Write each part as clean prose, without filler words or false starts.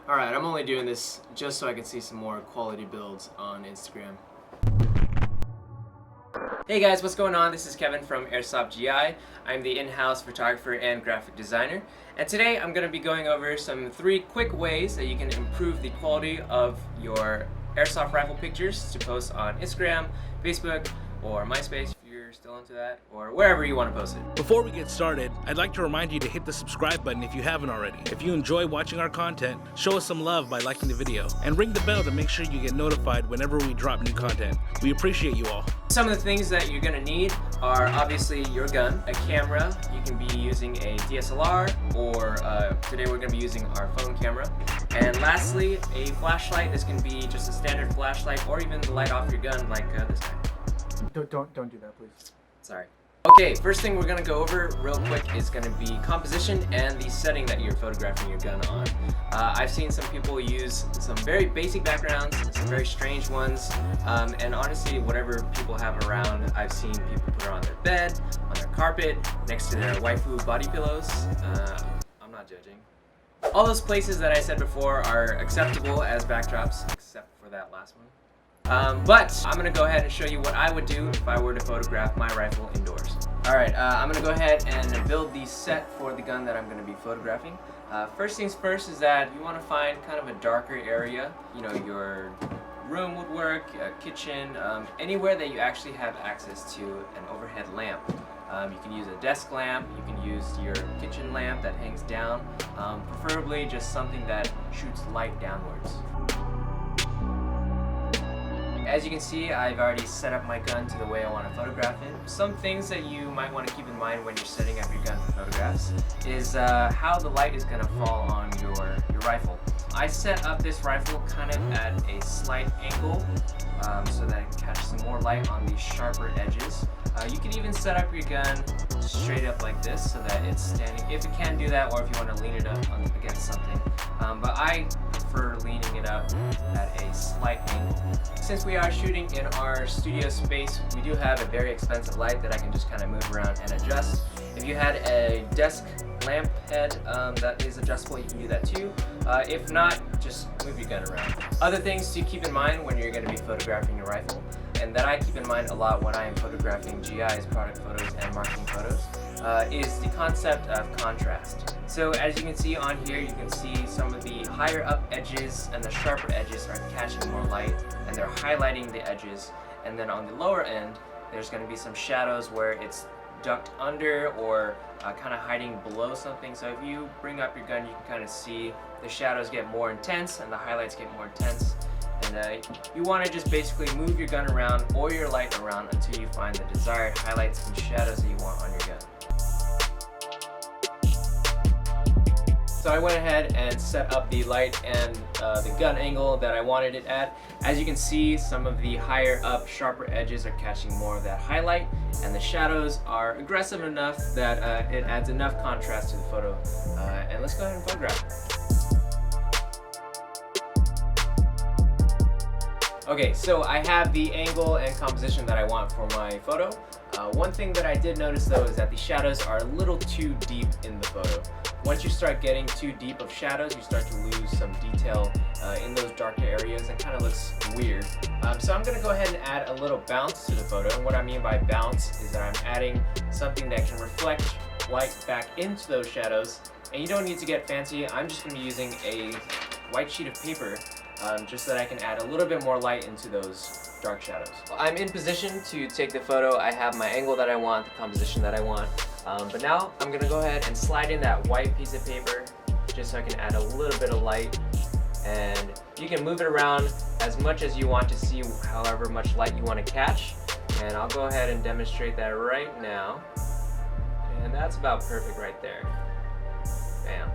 Alright, I'm only doing this just so I can see some more quality builds on Instagram. Hey guys, what's going on? This is Kevin from Airsoft GI. I'm the in-house photographer and graphic designer. And today I'm going to be going over some 3 quick ways that you can improve the quality of your airsoft rifle pictures to post on Instagram, Facebook, or MySpace if you're still into that, or wherever you want to post it. Before we get started, I'd like to remind you to hit the subscribe button if you haven't already. If you enjoy watching our content, show us some love by liking the video, and ring the bell to make sure you get notified whenever we drop new content. We appreciate you all. Some of the things that you're going to need are obviously your gun, a camera. You can be using a DSLR, or today we're going to be using our phone camera. And lastly, a flashlight. This can be just a standard flashlight, or even the light off your gun like this guy. Don't do that, please. Sorry. Okay, first thing we're going to go over real quick is going to be composition and the setting that you're photographing your gun on. I've seen some people use some very basic backgrounds, some very strange ones, and honestly, whatever people have around, I've seen people put it on their bed, on their carpet, next to their waifu body pillows. I'm not judging. All those places that I said before are acceptable as backdrops, except for that last one. But I'm going to go ahead and show you what I would do if I were to photograph my rifle indoors. Alright, I'm going to go ahead and build the set for the gun that I'm going to be photographing. First things first is that you want to find kind of a darker area. You know, your room would work, kitchen, anywhere that you actually have access to an overhead lamp. You can use a desk lamp, you can use your kitchen lamp that hangs down, preferably just something that shoots light downwards. As you can see, I've already set up my gun to the way I want to photograph it. Some things that you might want to keep in mind when you're setting up your gun for photographs is how the light is going to fall on your rifle. I set up this rifle kind of at a slight angle so that I can catch some more light on the sharper edges. You can even set up your gun straight up like this so that it's standing, if it can do that, or if you want to lean it up against something. But I prefer leaning it up at a slight angle. Since we are shooting in our studio space, we do have a very expensive light that I can just kind of move around and adjust. If you had a desk lamp head that is adjustable, you can do that too. If not, just move your gun around. Other things to keep in mind when you're going to be photographing your rifle, and that I keep in mind a lot when I am photographing GI's product photos and marketing photos, is the concept of contrast. So as you can see on here, you can see some of the higher up edges and the sharper edges are catching more light, and they're highlighting the edges. And then on the lower end, there's going to be some shadows where it's ducked under or kind of hiding below something. So if you bring up your gun, you can kind of see the shadows get more intense and the highlights get more intense. And you want to just basically move your gun around or your light around until you find the desired highlights and shadows that you want on your gun. So I went ahead and set up the light and the gun angle that I wanted it at. As you can see, some of the higher up, sharper edges are catching more of that highlight, and the shadows are aggressive enough that it adds enough contrast to the photo. And let's go ahead and photograph it. Okay, so I have the angle and composition that I want for my photo. One thing that I did notice though is that the shadows are a little too deep in the photo. Once you start getting too deep of shadows, you start to lose some detail in those darker areas and kind of looks weird. So I'm going to go ahead and add a little bounce to the photo. And what I mean by bounce is that I'm adding something that can reflect light back into those shadows. And you don't need to get fancy. I'm just going to be using a white sheet of paper just so that I can add a little bit more light into those dark shadows. I'm in position to take the photo. I have my angle that I want, the composition that I want. But now I'm going to go ahead and slide in that white piece of paper just so I can add a little bit of light. And you can move it around as much as you want to see however much light you want to catch. And I'll go ahead and demonstrate that right now. And that's about perfect right there. Bam.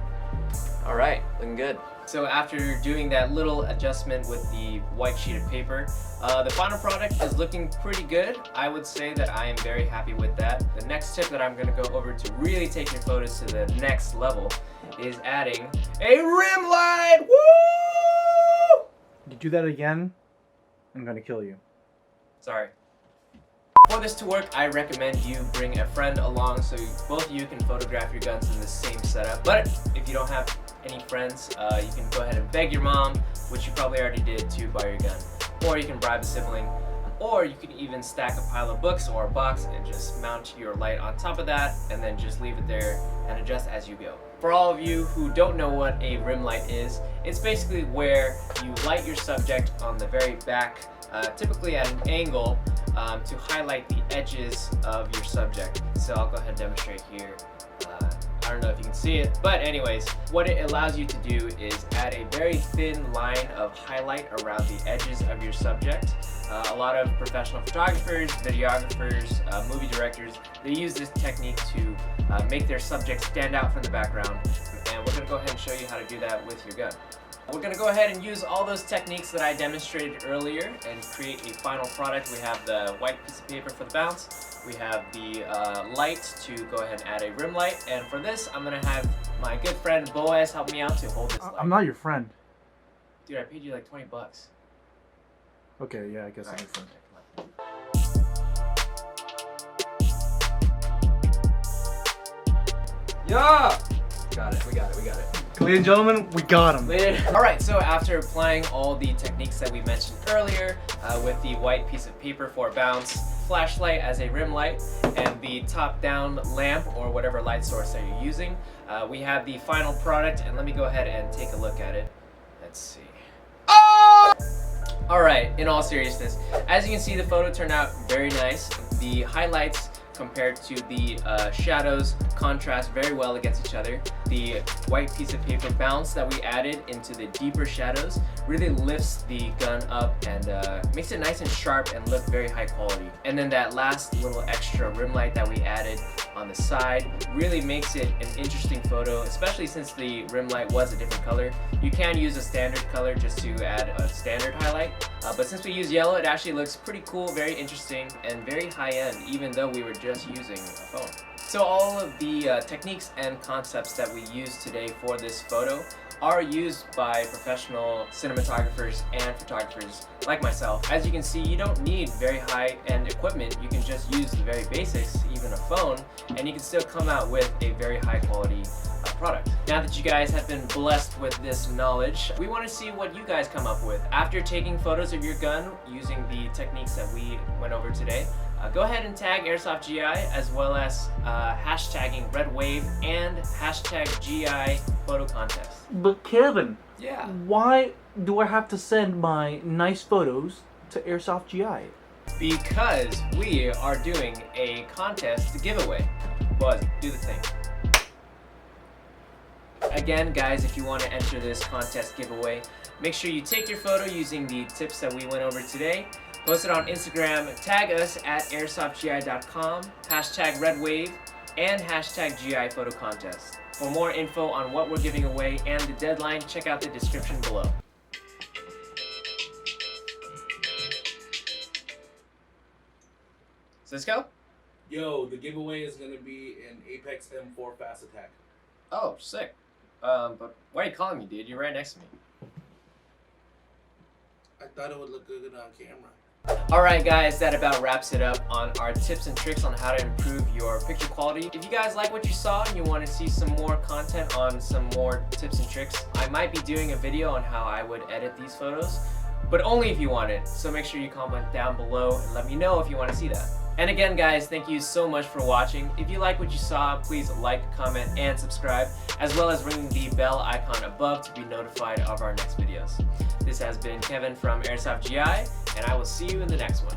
Alright, looking good. So after doing that little adjustment with the white sheet of paper, the final product is looking pretty good. I would say that I am very happy with that. The next tip that I'm going to go over to really take your photos to the next level is adding a rim light! Woo! You do that again, I'm gonna kill you. Sorry. For this to work, I recommend you bring a friend along so both of you can photograph your guns in the same setup. But if you don't have any friends. You can go ahead and beg your mom, which you probably already did, to buy your gun. Or you can bribe a sibling. Or you can even stack a pile of books or a box and just mount your light on top of that and then just leave it there and adjust as you go. For all of you who don't know what a rim light is, it's basically where you light your subject on the very back, typically at an angle, to highlight the edges of your subject. So I'll go ahead and demonstrate here. I don't know if you can see it, but anyways, what it allows you to do is add a very thin line of highlight around the edges of your subject. A lot of professional photographers, videographers, movie directors, they use this technique to make their subject stand out from the background, and we're going to go ahead and show you how to do that with your gun. We're going to go ahead and use all those techniques that I demonstrated earlier and create a final product. We have the white piece of paper for the bounce. We have the light to go ahead and add a rim light. And for this, I'm going to have my good friend Boaz help me out to hold this light. I'm not your friend. Dude, I paid you like 20 bucks. Okay, yeah, I guess I'm your friend. Yeah! Got it, we got it. Ladies and gentlemen, we got him. Alright, so after applying all the techniques that we mentioned earlier, with the white piece of paper for bounce, flashlight as a rim light, and the top-down lamp or whatever light source that you're using, we have the final product, and let me go ahead and take a look at it. Let's see. Oh! Alright, in all seriousness, as you can see, the photo turned out very nice. The highlights compared to the shadows contrast very well against each other. The white piece of paper bounce that we added into the deeper shadows really lifts the gun up and makes it nice and sharp and look very high quality. And then that last little extra rim light that we added on the side really makes it an interesting photo, especially since the rim light was a different color. You can use a standard color just to add a standard highlight, but since we use yellow, it actually looks pretty cool, very interesting, and very high-end, even though we were just using a phone. So all of the techniques and concepts that we use today for this photo are used by professional cinematographers and photographers like myself. As you can see, you don't need very high-end equipment. You can just use the very basics, even a phone, and you can still come out with a very high-quality product. Now that you guys have been blessed with this knowledge, we want to see what you guys come up with. After taking photos of your gun using the techniques that we went over today, go ahead and tag Airsoft GI as well as hashtagging Red Wave and hashtag GI photo contest. But Kevin, Yeah. why do I have to send my nice photos to Airsoft GI? Because we are doing a contest to giveaway. Buzz, do the thing. Again, guys, if you want to enter this contest giveaway, make sure you take your photo using the tips that we went over today. Post it on Instagram, tag us at airsoftgi.com, hashtag RedWave, and hashtag GI Photo Contest. For more info on what we're giving away and the deadline, check out the description below. Cisco? Yo, the giveaway is going to be an Apex M4 Fast Attack. Oh, sick. But why are you calling me, dude? You're right next to me. I thought it would look good on camera. Alright guys, that about wraps it up on our tips and tricks on how to improve your picture quality. If you guys like what you saw and you want to see some more content on some more tips and tricks, I might be doing a video on how I would edit these photos, but only if you want it. So make sure you comment down below and let me know if you want to see that. And again guys, thank you so much for watching. If you like what you saw, please like, comment, and subscribe, as well as ring the bell icon above to be notified of our next videos. This has been Kevin from Airsoft GI, and I will see you in the next one.